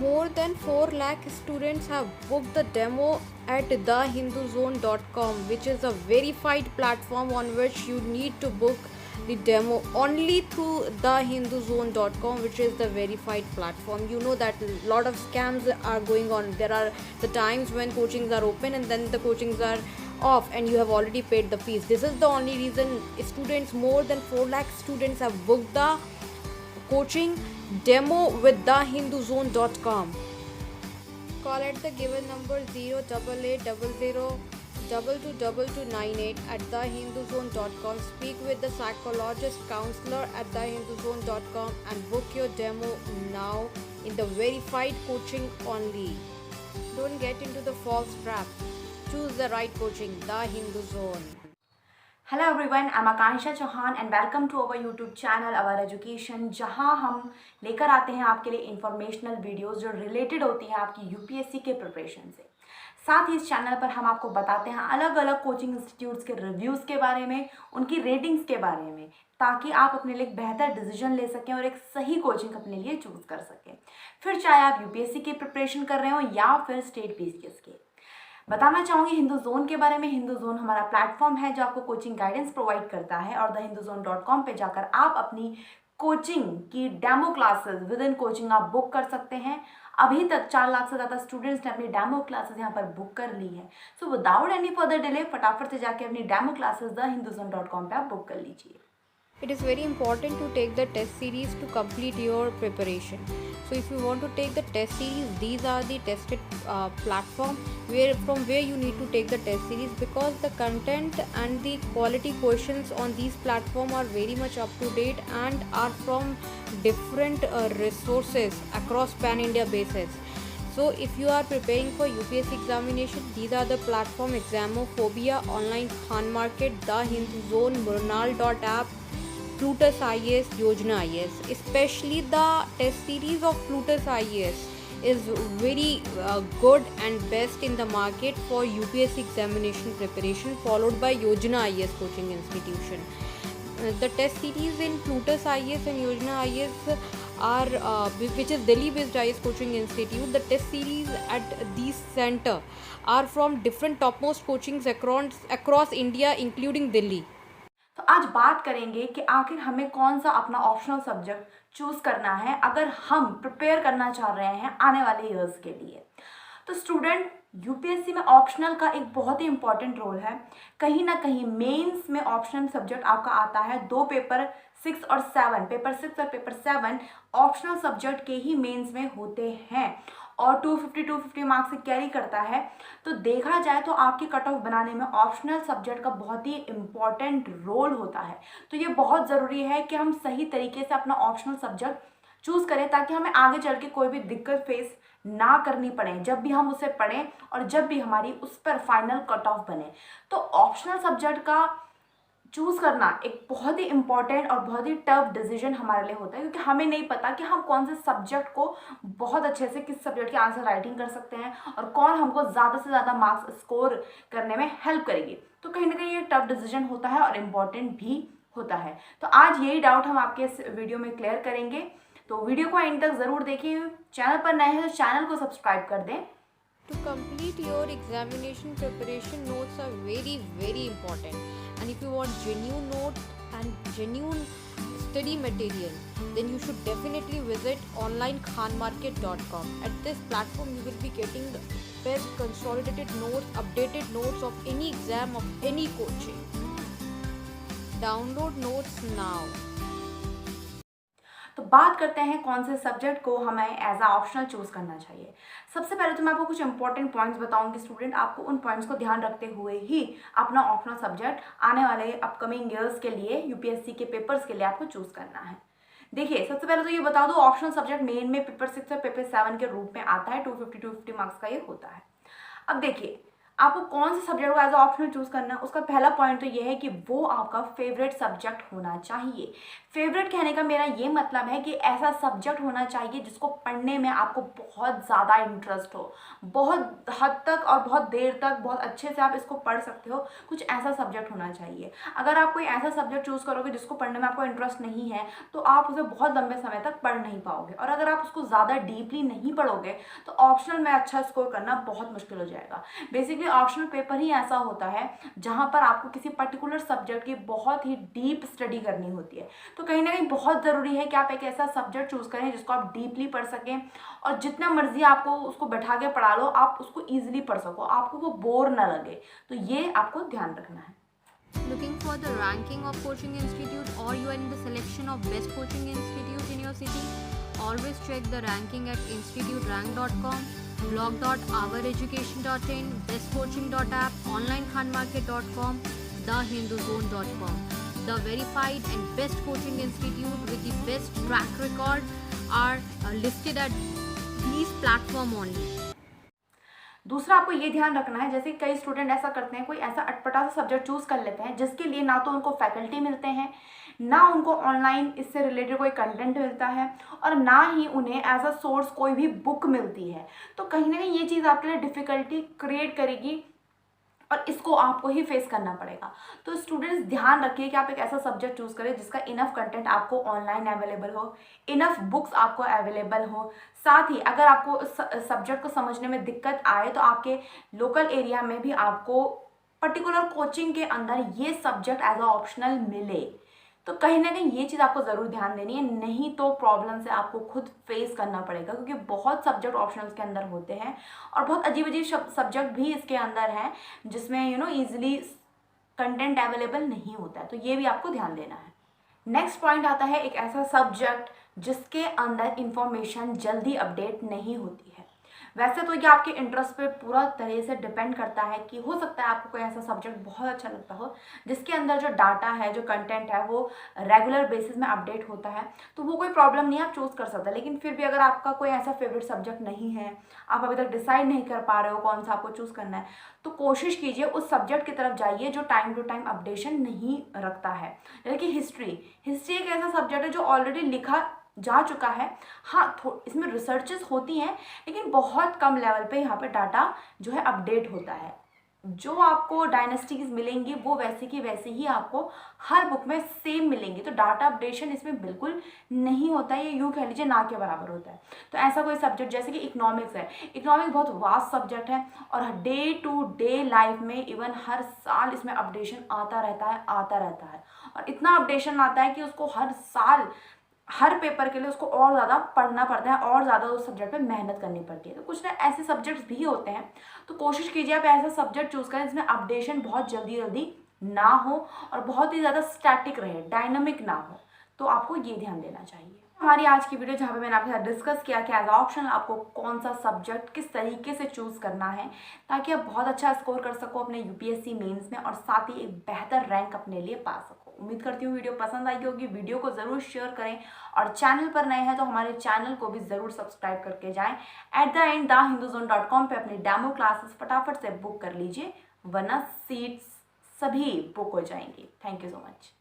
More than 4 lakh students have booked the demo at thehinduzone.com, which is a verified platform on which you need to book the demo only through thehinduzone.com, which is the verified platform. You know that a lot of scams are going on. There are the times when coachings are open and then the coachings are off and you have already paid the fees. This is the only reason students, more than 4 lakh students, have booked the coaching demo with thehinduzone.com. Call at the given number 08800222298 at thehinduzone.com. Speak with the psychologist counselor at thehinduzone.com and book your demo now in the verified coaching only. Don't get into the false trap. Choose the right coaching, The Hindu Zone. Hello everyone, I am Akanksha Chauhan and welcome to our YouTube channel our education, जहां हम लेकर आते हैं आपके लिए informational videos जो related होती हैं आपकी यूपीएससी के प्रिपरेशन से। साथ ही इस चैनल पर हम आपको बताते हैं अलग अलग कोचिंग इंस्टीट्यूट्स के रिव्यूज़ के बारे में, उनकी रेटिंग्स के बारे में, ताकि आप अपने लिए एक बेहतर डिसीजन ले सकें और एक सही कोचिंग अपने लिए चूज़ कर सकें। फिर चाहे आप यूपीएससी की प्रिपरेशन कर रहे हो या फिर स्टेट पीसीएस के। बताना चाहूँगी हिंदू जोन के बारे में। हिंदू जोन हमारा प्लेटफॉर्म है जो आपको कोचिंग गाइडेंस प्रोवाइड करता है और thehinduzone.com पे जाकर आप अपनी कोचिंग की demo classes with in coaching आप बुक कर सकते हैं। अभी तक 4 लाख से ज़्यादा स्टूडेंट्स ने अपनी डेमो क्लासेस यहाँ पर बुक कर ली है। So without any further delay फटाफट से जाके अपनी डेमो क्लासेस thehinduzone.com पे आप बुक कर लीजिए। It is very important to take the test series to complete your preparation. So if you want to take the test series, these are the tested platform from where you need to take the test series, because the content and the quality questions on these platform are very much up to date and are from different resources across pan India basis. So if you are preparing for UPSC examination, these are the platform: Examophobia, Online Khan Market, The Hindu Zone, Murnal.app, Plutus IAS, Yojana IAS. Especially the test series of Plutus IAS is very good and best in the market for UPSC examination preparation, followed by Yojana IAS coaching institution. The test series in Plutus IAS and Yojana IAS are which is Delhi based IAS coaching institute. The test series at these center are from different topmost coachings across India, including Delhi. तो आज बात करेंगे कि आखिर हमें कौन सा अपना ऑप्शनल सब्जेक्ट चूज़ करना है अगर हम प्रिपेयर करना चाह रहे हैं आने वाले ईयर्स के लिए। तो स्टूडेंट, यूपीएससी में ऑप्शनल का एक बहुत ही इंपॉर्टेंट रोल है। कहीं ना कहीं मेंस में ऑप्शनल सब्जेक्ट आपका आता है 2 पेपर 6 और 7, पेपर 6 और पेपर 7 ऑप्शनल सब्जेक्ट के ही मेंस में होते हैं और 250 मार्क्स से कैरी करता है। तो देखा जाए तो आपकी कट ऑफ बनाने में ऑप्शनल सब्जेक्ट का बहुत ही इम्पॉर्टेंट रोल होता है। तो ये बहुत ज़रूरी है कि हम सही तरीके से अपना ऑप्शनल सब्जेक्ट चूज़ करें ताकि हमें आगे चल के कोई भी दिक्कत फेस ना करनी पड़े जब भी हम उसे पढ़ें और जब भी हमारी उस पर फाइनल कट ऑफ बने। तो ऑप्शनल सब्जेक्ट का चूज़ करना एक बहुत ही इम्पॉर्टेंट और बहुत ही टफ डिसीजन हमारे लिए होता है, क्योंकि हमें नहीं पता कि हम कौन से सब्जेक्ट को बहुत अच्छे से, किस सब्जेक्ट के आंसर राइटिंग कर सकते हैं और कौन हमको ज़्यादा से ज़्यादा मार्क्स स्कोर करने में हेल्प करेगी। तो कहीं ना कहीं ये टफ डिसीजन होता है और इम्पॉर्टेंट भी होता है। तो आज यही डाउट हम आपके इस वीडियो में क्लियर करेंगे। तो वीडियो को एंड तक ज़रूर देखिए। चैनल पर नए हैं तो चैनल को सब्सक्राइब कर दें। To complete your examination preparation, notes are very important, and if you want genuine notes and genuine study material, then you should definitely visit onlinekhanmarket.com. At this platform you will be getting the best consolidated notes, updated notes of any exam, of any coaching. Download notes now. तो बात करते हैं कौन से subject को हमें as a optional choose करना चाहिए। सबसे पहले तो मैं आपको कुछ इंपॉर्टेंट पॉइंट्स बताऊंगी स्टूडेंट, आपको उन पॉइंट्स को ध्यान रखते हुए ही अपना ऑप्शनल सब्जेक्ट आने वाले अपकमिंग ईयर्स के लिए, यूपीएससी के पेपर्स के लिए आपको चूज़ करना है। देखिए, सबसे पहले तो ये बता दो, ऑप्शनल सब्जेक्ट मेन में पेपर 6 और पेपर 7 के रूप में आता है। 250 मार्क्स का ये होता है। अब देखिए, आपको कौन सा सब्जेक्ट को एज अ ऑप्शनल चूज करना है, उसका पहला पॉइंट तो ये है कि वो आपका फेवरेट सब्जेक्ट होना चाहिए। फेवरेट कहने का मेरा ये मतलब है कि ऐसा सब्जेक्ट होना चाहिए जिसको पढ़ने में आपको बहुत ज़्यादा इंटरेस्ट हो, बहुत हद तक और बहुत देर तक बहुत अच्छे से आप इसको पढ़ सकते हो, कुछ ऐसा सब्जेक्ट होना चाहिए। अगर आप कोई ऐसा सब्जेक्ट चूज़ करोगे जिसको पढ़ने में आपको इंटरेस्ट नहीं है तो आप उसे बहुत लंबे समय तक पढ़ नहीं पाओगे, और अगर आप उसको ज़्यादा डीपली नहीं पढ़ोगे तो ऑप्शनल में अच्छा स्कोर करना बहुत मुश्किल हो जाएगा। बेसिकली ऑप्शनल पेपर ही ऐसा होता है जहाँ पर आपको किसी पर्टिकुलर सब्जेक्ट की बहुत ही डीप स्टडी करनी होती है। तो कहीं ना कहीं बहुत ज़रूरी है कि आप एक ऐसा सब्जेक्ट चूज़ करें जिसको आप डीपली पढ़ सकें, और जितना मर्जी आपको उसको बैठा के पढ़ा लो, आप उसको ईजिली पढ़ सको, आपको वो बोर ना लगे। तो ये आपको ध्यान रखना है। Looking for the ranking of coaching institute, or you are in the selection of best coaching institute in your city? Always check the ranking at instituterank.com, blog.oureducation.in, bestcoaching.app, onlinekhanmarket.com, thehinduzone.com. The verified and best coaching institute with the best track record are listed at these platform only. दूसरा आपको ये ध्यान रखना है, जैसे कई student ऐसा करते हैं, कोई ऐसा अटपटा सा सब्जेक्ट चूज़ कर लेते हैं जिसके लिए ना तो उनको फैकल्टी मिलते हैं, ना उनको ऑनलाइन इससे रिलेटेड कोई कंटेंट मिलता है, और ना ही उन्हें एज अ सोर्स कोई भी बुक मिलती है। तो कहीं ना कहीं ये चीज़ आपके लिए डिफ़िकल्टी क्रिएट करेगी और इसको आपको ही फेस करना पड़ेगा। तो स्टूडेंट्स ध्यान रखिए कि आप एक ऐसा सब्जेक्ट चूज़ करें जिसका इनफ कंटेंट आपको ऑनलाइन अवेलेबल हो, इनफ बुक्स आपको अवेलेबल हो। साथ ही अगर आपको सब्जेक्ट को समझने में दिक्कत आए तो आपके लोकल एरिया में भी आपको पर्टिकुलर कोचिंग के अंदर ये सब्जेक्ट एज अ ऑप्शनल मिले। तो कहीं ना कहीं ये चीज़ आपको ज़रूर ध्यान देनी है, नहीं तो प्रॉब्लम से आपको खुद फेस करना पड़ेगा, क्योंकि बहुत सब्जेक्ट ऑप्शनल्स के अंदर होते हैं और बहुत अजीब अजीब सब्जेक्ट भी इसके अंदर हैं जिसमें ईजिली कंटेंट अवेलेबल नहीं होता है। तो ये भी आपको ध्यान देना है। नेक्स्ट पॉइंट आता है एक ऐसा सब्जेक्ट जिसके अंदर इंफॉर्मेशन जल्दी अपडेट नहीं होती है। वैसे तो ये आपके इंटरेस्ट पे पूरा तरह से डिपेंड करता है कि हो सकता है आपको कोई ऐसा सब्जेक्ट बहुत अच्छा लगता हो जिसके अंदर जो डाटा है, जो कंटेंट है, वो रेगुलर बेसिस में अपडेट होता है, तो वो कोई प्रॉब्लम नहीं है, आप चूज़ कर सकते हैं। लेकिन फिर भी अगर आपका कोई ऐसा फेवरेट सब्जेक्ट नहीं है, आप अभी तक डिसाइड नहीं कर पा रहे हो कौन सा आपको चूज़ करना है, तो कोशिश कीजिए उस सब्जेक्ट की तरफ जाइए जो टाइम टू टाइम अपडेशन नहीं रखता है। जैसे कि हिस्ट्री एक ऐसा सब्जेक्ट है जो ऑलरेडी लिखा जा चुका है। हाँ, इसमें रिसर्चेस होती हैं लेकिन बहुत कम लेवल पे यहाँ पे डाटा जो है अपडेट होता है। जो आपको डायनेस्टीज मिलेंगी वो वैसे की वैसे ही आपको हर बुक में सेम मिलेंगी, तो डाटा अपडेशन इसमें बिल्कुल नहीं होता है, ये यूँ कह लीजिए ना के बराबर होता है। तो ऐसा कोई सब्जेक्ट जैसे कि इकोनॉमिक्स है, इकोनॉमिक्स बहुत वास्ट सब्जेक्ट है और डे टू डे लाइफ में इवन हर साल इसमें अपडेशन आता रहता है और इतना अपडेशन आता है कि उसको हर साल हर पेपर के लिए उसको और ज़्यादा पढ़ना पड़ता है और ज़्यादा उस सब्जेक्ट पे मेहनत करनी पड़ती है। तो कुछ ना ऐसे सब्जेक्ट्स भी होते हैं, तो कोशिश कीजिए आप ऐसा सब्जेक्ट चूज़ करें जिसमें अपडेशन बहुत जल्दी ना हो और बहुत ही ज़्यादा स्टैटिक रहे, डायनामिक ना हो। तो आपको ये ध्यान देना चाहिए। हमारी आज की वीडियो जहाँ पे मैंने आपके साथ डिस्कस किया कि एज ऑप्शन आपको कौन सा सब्जेक्ट किस तरीके से चूज़ करना है ताकि आप बहुत अच्छा स्कोर कर सको अपने यूपीएससी मेंस में और साथ ही एक बेहतर रैंक अपने लिए पा सको। उम्मीद करती हूँ वीडियो पसंद आई होगी। वीडियो को ज़रूर शेयर करें और चैनल पर नए हैं तो हमारे चैनल को भी ज़रूर सब्सक्राइब करके जाएं। एट द एंड thehinduzone.com पे अपनी डेमो क्लासेस फटाफट से बुक कर लीजिए, वरना सीट्स सभी बुक हो जाएंगी। Thank you so much.